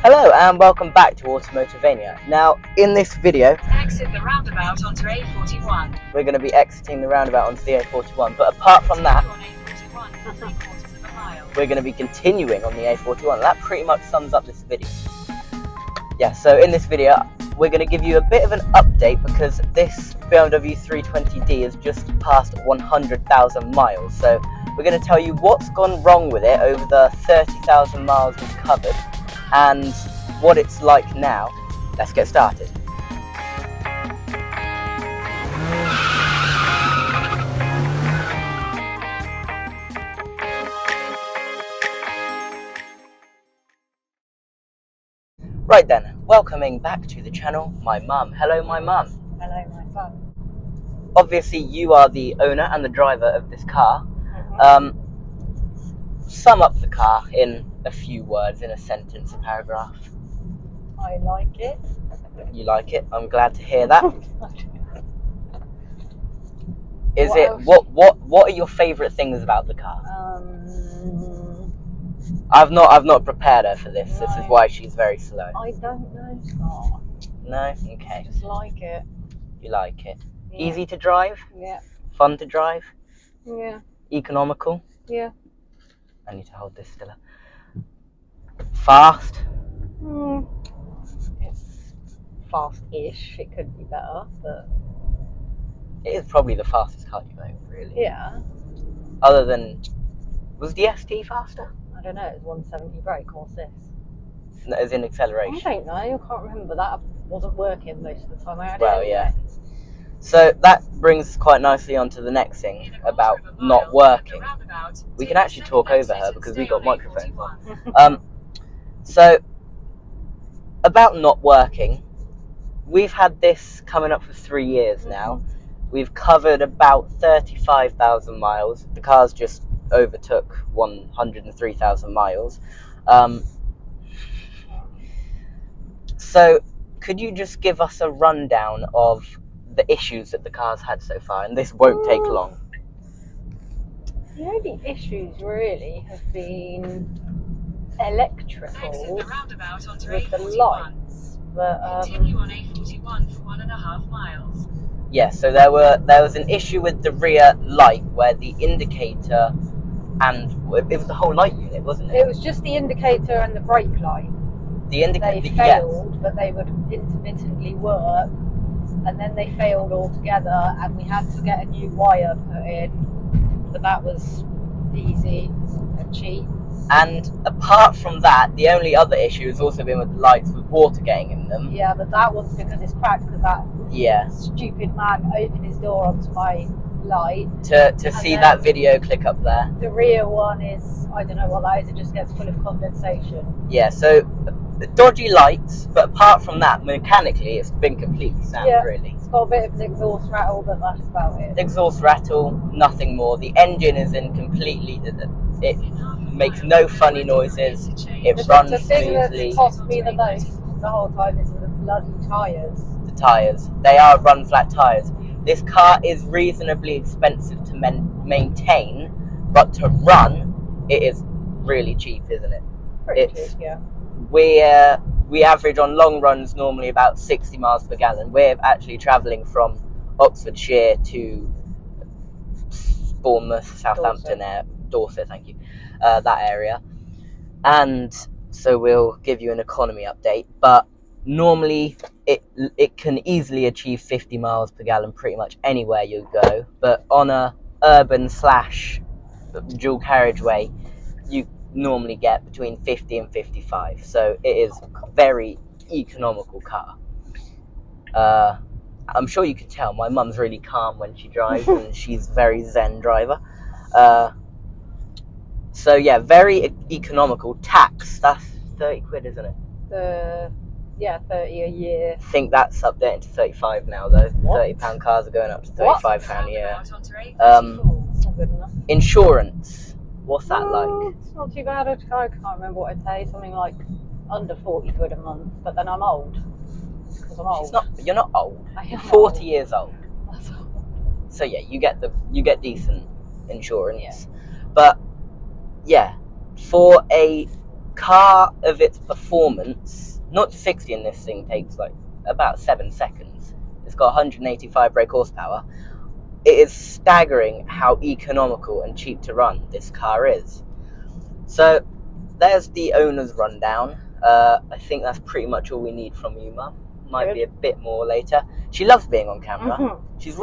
Hello and welcome back to Automotivania. Now, in this video, exit the roundabout onto A41. we're going to be exiting the roundabout onto the A41, but apart from that, we're going to be continuing on the A41. That pretty much sums up this video. Yeah, so in this video, we're going to give you a bit of an update because this BMW 320d has just passed 100,000 miles. So we're going to tell you what's gone wrong with it over the 30,000 miles we've covered and what it's like now. Let's get started. Right then, welcoming back to the channel, my mum. Hello, my mum. Hello, my son. Obviously, you are the owner and the driver of this car. Mm-hmm. Sum up the car in a few words, in a sentence, a paragraph. I like it. You like it? I'm glad to hear that. What are your favourite things about the car? I've not prepared her for this. No. This is why she's very slow. I don't know, Scott. No? Okay. I just like it. You like it? Yeah. Easy to drive? Yeah. Fun to drive? Yeah. Economical? Yeah. I need to hold this still. Fast? It's fast-ish. It could be better, but it is probably the fastest car you've owned, really. Yeah. Other than, was the ST faster? I don't know. It was 170 brake. What's this? No, as in acceleration. I don't know. I can't remember. That wasn't working most of the time. I had well, it anyway. Yeah. So that brings us quite nicely onto the next thing about not working. We can actually talk over her because we got microphones on. So about not working, we've had this coming up for 3 years now. We've covered about 35,000 miles. The car's just overtook 103,000 miles. So could you just give us a rundown of the issues that the car's had so far? And this won't take long. The only issues really have been electrical with the lights, but continue on A41 for 1.5 miles. Yes, so there was an issue with the rear light where the indicator and it was the whole light unit, wasn't it? It was just the indicator and the brake light. The indicator they failed, but they would intermittently work, and then they failed altogether, and we had to get a new wire put in. But that was easy and cheap. And apart from that, the only other issue has also been with the lights with water getting in them. Yeah, but that one's because it's cracked because that stupid man opened his door onto my light. To see that video, click up there. The rear one is, I don't know what that is, it just gets full of condensation. Yeah, so dodgy lights, but apart from that, mechanically, it's been completely sound, really. It's got a bit of an exhaust rattle, but that's about it. Exhaust rattle, nothing more. The engine is in completely, it makes no funny noises, it runs smoothly. The thing that's cost me the most the whole time is the bloody tyres. The tyres, they are run flat tyres. This car is reasonably expensive to maintain, but to run, it is really cheap, isn't it? Pretty cheap, yeah. We average on long runs normally about 60 miles per gallon. We're actually travelling from Oxfordshire to Bournemouth, Southampton, Dorset, thank you, that area. And so we'll give you an economy update, but normally it can easily achieve 50 miles per gallon pretty much anywhere you go, but on a urban / dual carriageway, you normally get between 50 and 55, so it is a very economical car. I'm sure you can tell my mum's really calm when she drives and she's a very zen driver. So yeah, very economical. Tax, that's 30 quid, isn't it? Yeah, 30 a year. I think that's updated to 35 now though. What? £30 cars are going up to £35 a year. It's not good enough. Insurance, what's that like? It's not too bad. I can't remember what I pay. Something like under 40 quid a month. But then I'm old. Because I'm old. You're not old. You're 40 years old. That's old. So yeah, you get decent insurance. Yeah. But yeah, for a car of its performance, 0 to 60 in this thing takes like about 7 seconds. It's got 185 brake horsepower. It is staggering how economical and cheap to run this car is. So there's the owner's rundown. I think that's pretty much all we need from you, Mum. Might be a bit more later. She loves being on camera. She's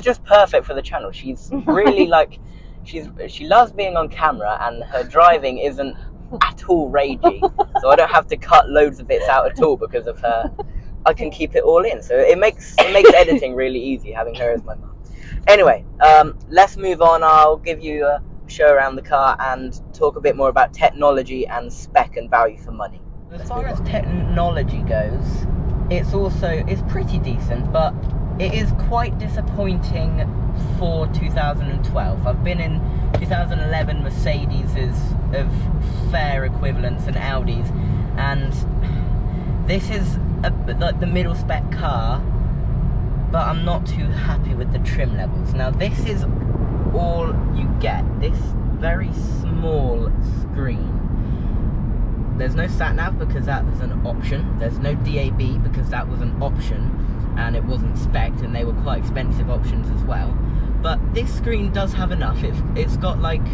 just perfect for the channel. She's really like, she loves being on camera, and her driving isn't at all ragey, so I don't have to cut loads of bits out at all because of her. I can keep it all in, so it makes editing really easy having her as my mum. Anyway, let's move on. I'll give you a show around the car and talk a bit more about technology and spec and value for money. As far as technology goes, it's pretty decent, but it is quite disappointing for 2012. I've been in 2011 Mercedes' of fair equivalents and Audis, and this is like the middle spec car, but I'm not too happy with the trim levels. Now this is all you get, this very small screen. There's no sat nav because that was an option. There's no DAB because that was an option, and it wasn't spec'd, and they were quite expensive options as well. But this screen does have enough. It's got like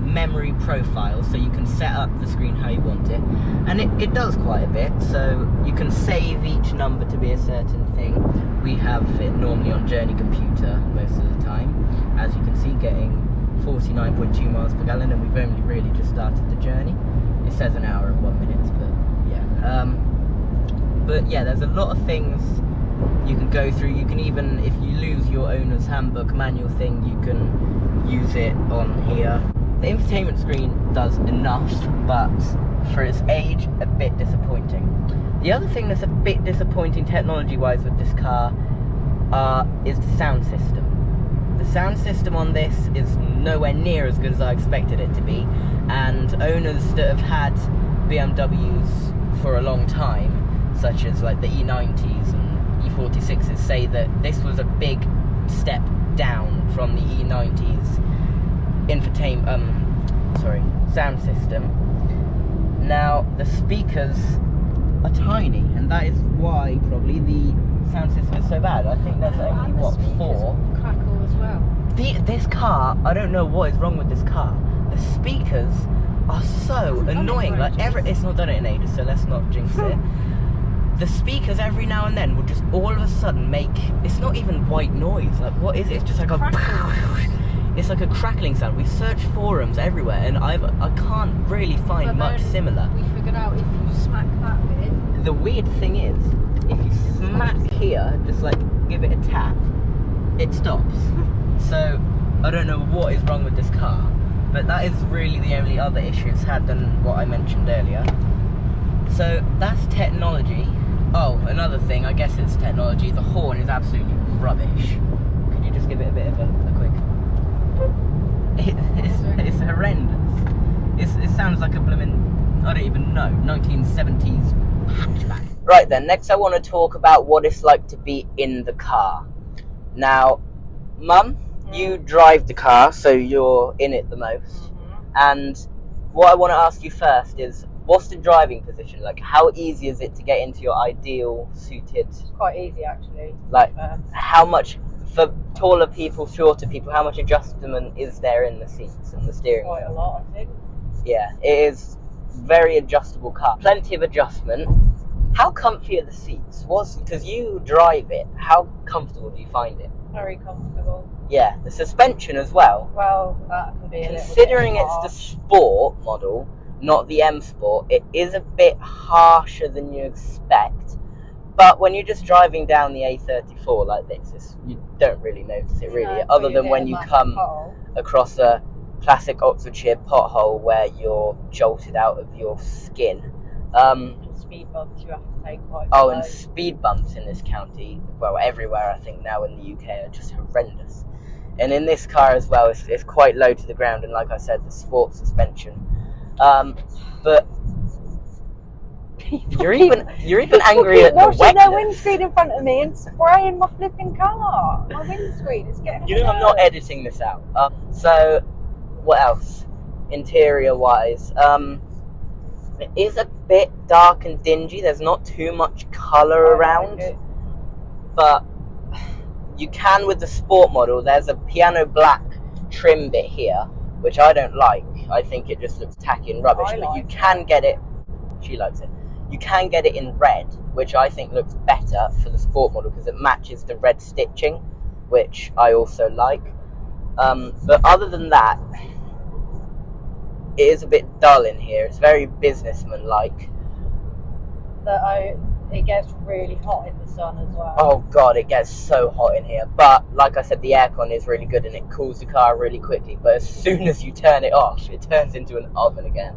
memory profile, so you can set up the screen how you want it, and it does quite a bit. So you can save each number to be a certain thing. We have it normally on Journey Computer most of the time, as you can see, getting 49.2 miles per gallon, and we've only really just started the journey. It says an hour and 1 minute, but yeah, there's a lot of things you can go through. You can even, if you lose your owner's handbook manual thing, you can use it on here. The infotainment screen does enough, but for its age, a bit disappointing. The other thing that's a bit disappointing technology-wise with this car is the sound system. The sound system on this is nowhere near as good as I expected it to be, and owners that have had BMWs for a long time, such as like the E90s and E46s, say that this was a big step down from the E90s sound system. Now the speakers are tiny, and that is why probably the sound system is so bad. I think there's only what, 4. Crackle as well. This car, I don't know what is wrong with this car. The speakers are so annoying. Like it's not done it in ages, so let's not jinx it. The speakers every now and then will just all of a sudden make, it's not even white noise. Like what is it? It's just like it's like a crackling sound. We've searched forums everywhere, and I can't really find much similar. We figured out if you smack that bit. The weird thing is, if you smack here, just like give it a tap, it stops. So I don't know what is wrong with this car, but that is really the only other issue it's had than what I mentioned earlier. So that's technology. Oh, another thing, I guess it's technology, the horn is absolutely rubbish. Could you just give it a bit of a quick... It's horrendous. It sounds like a blooming, I don't even know, 1970s hatchback. Right then, next I want to talk about what it's like to be in the car. Now, Mum, you drive the car, so you're in it the most. And what I want to ask you first is, what's the driving position? Like, how easy is it to get into your ideal suited? It's quite easy, actually. Like, how much, for taller people, shorter people, how much adjustment is there in the seats and the steering wheel? Quite a lot, I think. Yeah, it is very adjustable car. Plenty of adjustment. How comfy are the seats? Because you drive it, how comfortable do you find it? Very comfortable. Yeah, the suspension as well. Well, that can be considering it's the Sport model, not the M Sport, it is a bit harsher than you expect. But when you're just driving down the A34 like this, you don't really notice it really, other than when you come across a classic Oxfordshire pothole where you're jolted out of your skin. Speed bumps you have to take quite slow. And speed bumps in this county, well, everywhere I think now in the UK, are just horrendous. And in this car as well, it's quite low to the ground, and like I said, the Sport suspension. But you're even angry at the wetness. Washing their windscreen in front of me and spraying my flipping car. My windscreen is getting. I'm not editing this out. So what else? interior wise, it is a bit dark and dingy. There's not too much colour around, but you can with the sport model. There's a piano black trim bit here, which I don't like. I think it just looks tacky and rubbish. But you can get it. She likes it. You can get it in red, which I think looks better for the sport model because it matches the red stitching, which I also like. But other than that, it is a bit dull in here. It's very businessman-like. It gets really hot in the sun as well. Oh god, it gets so hot in here. But like I said, the aircon is really good and it cools the car really quickly. But as soon as you turn it off, it turns into an oven again.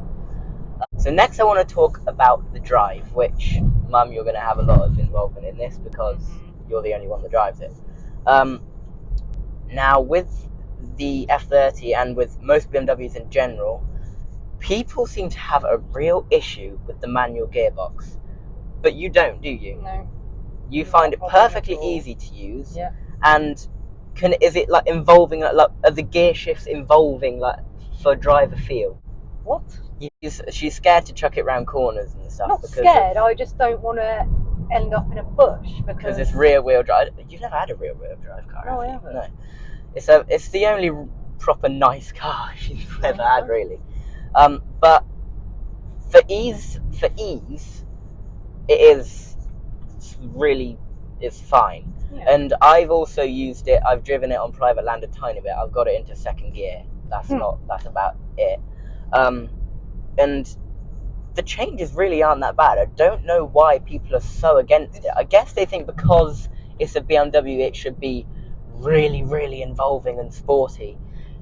So next I want to talk about the drive, which, Mum, you're going to have a lot of involvement in this because you're the only one that drives it. Now, with the F30 and with most BMWs in general, people seem to have a real issue with the manual gearbox. But you don't, do you? No. You find it perfectly easy to use. Yeah. And is it like involving, like are the gear shifts involving like for driver feel? What? She's scared to chuck it round corners and stuff. Not scared. I just don't want to end up in a bush because it's rear wheel drive. You've never had a rear wheel drive car? No, I haven't. No. It's the only proper nice car she's ever had, really. But for ease, it is really fine. Yeah. And I've also used it. I've driven it on private land a tiny bit. I've got it into second gear. That's about it. And the changes really aren't that bad. I don't know why people are so against it. I guess they think because it's a BMW, it should be really, really involving and sporty.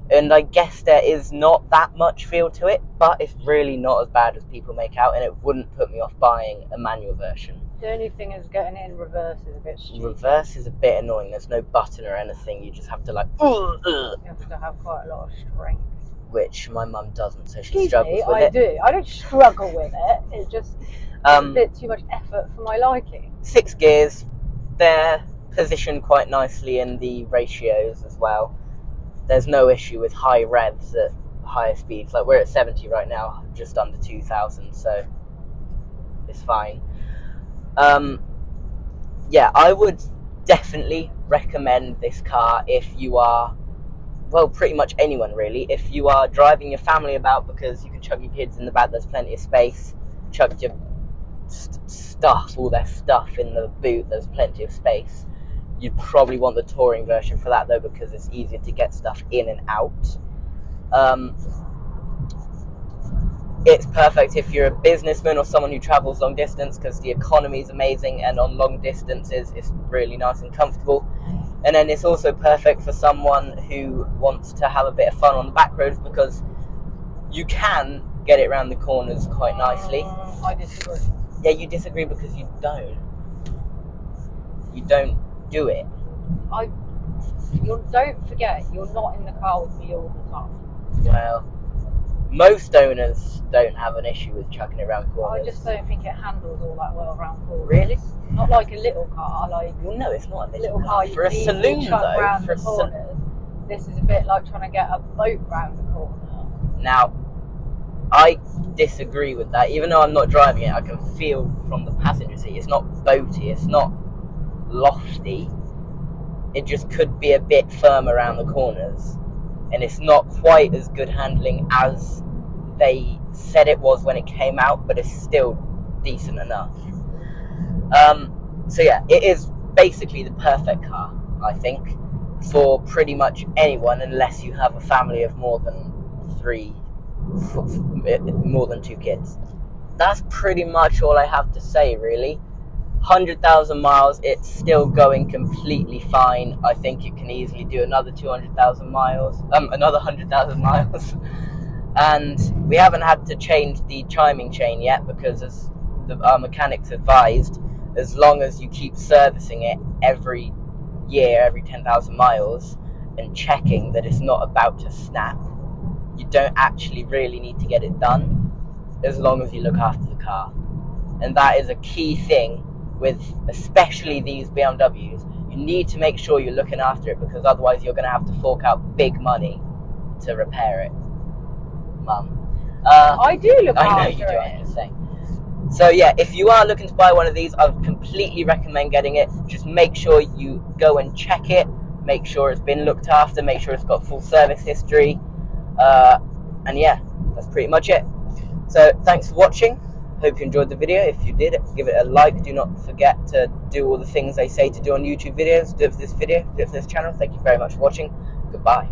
And I guess there is not that much feel to it, but it's really not as bad as people make out, and it wouldn't put me off buying a manual version. The only thing is getting it in reverse is a bit stupid. Reverse is a bit annoying. There's no button or anything. You just have to You have to have quite a lot of strength. Which my mum doesn't, so she struggles with it. I do. I don't struggle with it. It's just a bit too much effort for my liking. 6 gears. They're positioned quite nicely in the ratios as well. There's no issue with high revs at higher speeds. Like we're at 70 right now, just under 2,000, so it's fine. Yeah, I would definitely recommend this car if you are, well, pretty much anyone really. If you are driving your family about because you can chuck your kids in the back, there's plenty of space. Chuck your all their stuff in the boot, there's plenty of space. You'd probably want the touring version for that though, because it's easier to get stuff in and out. It's perfect if you're a businessman or someone who travels long distance, because the economy is amazing, and on long distances it's really nice and comfortable. And then it's also perfect for someone who wants to have a bit of fun on the back roads, because you can get it around the corners quite nicely. I disagree. Yeah, you disagree because you don't. You don't do it. Don't forget, you're not in the car with me all the time. Well, most owners don't have an issue with chucking it around corners. I just don't think it handles all that well around corners. Really? Not like a little car. Well, no, it's not a little car. For a saloon, though. For a corners. This is a bit like trying to get a boat round the corner. Now, I disagree with that. Even though I'm not driving it, I can feel from the passenger seat. It's not boaty. It's not lofty. It just could be a bit firm around the corners, and it's not quite as good handling as they said it was when it came out, but it's still decent enough. So yeah, it is basically the perfect car, I think, for pretty much anyone, unless you have a family of more than 2 kids. That's pretty much all I have to say, really. 100,000 miles, it's still going completely fine. I think it can easily do another 200,000 miles, another 100,000 miles. And we haven't had to change the timing chain yet, because as our mechanics advised, as long as you keep servicing it every year, every 10,000 miles, and checking that it's not about to snap, you don't actually really need to get it done, as long as you look after the car. And that is a key thing with especially these BMWs. You need to make sure you're looking after it, because otherwise you're going to have to fork out big money to repair it. Mum. I do look I know after you do, I'm it. just saying. So yeah, if you are looking to buy one of these, I would completely recommend getting it. Just make sure you go and check it, make sure it's been looked after, make sure it's got full service history, and yeah, that's pretty much it. So thanks for watching. Hope you enjoyed the video. If you did, give it a like. Do not forget to do all the things they say to do on YouTube videos. Do it for this video, do it for this channel. Thank you very much for watching. Goodbye.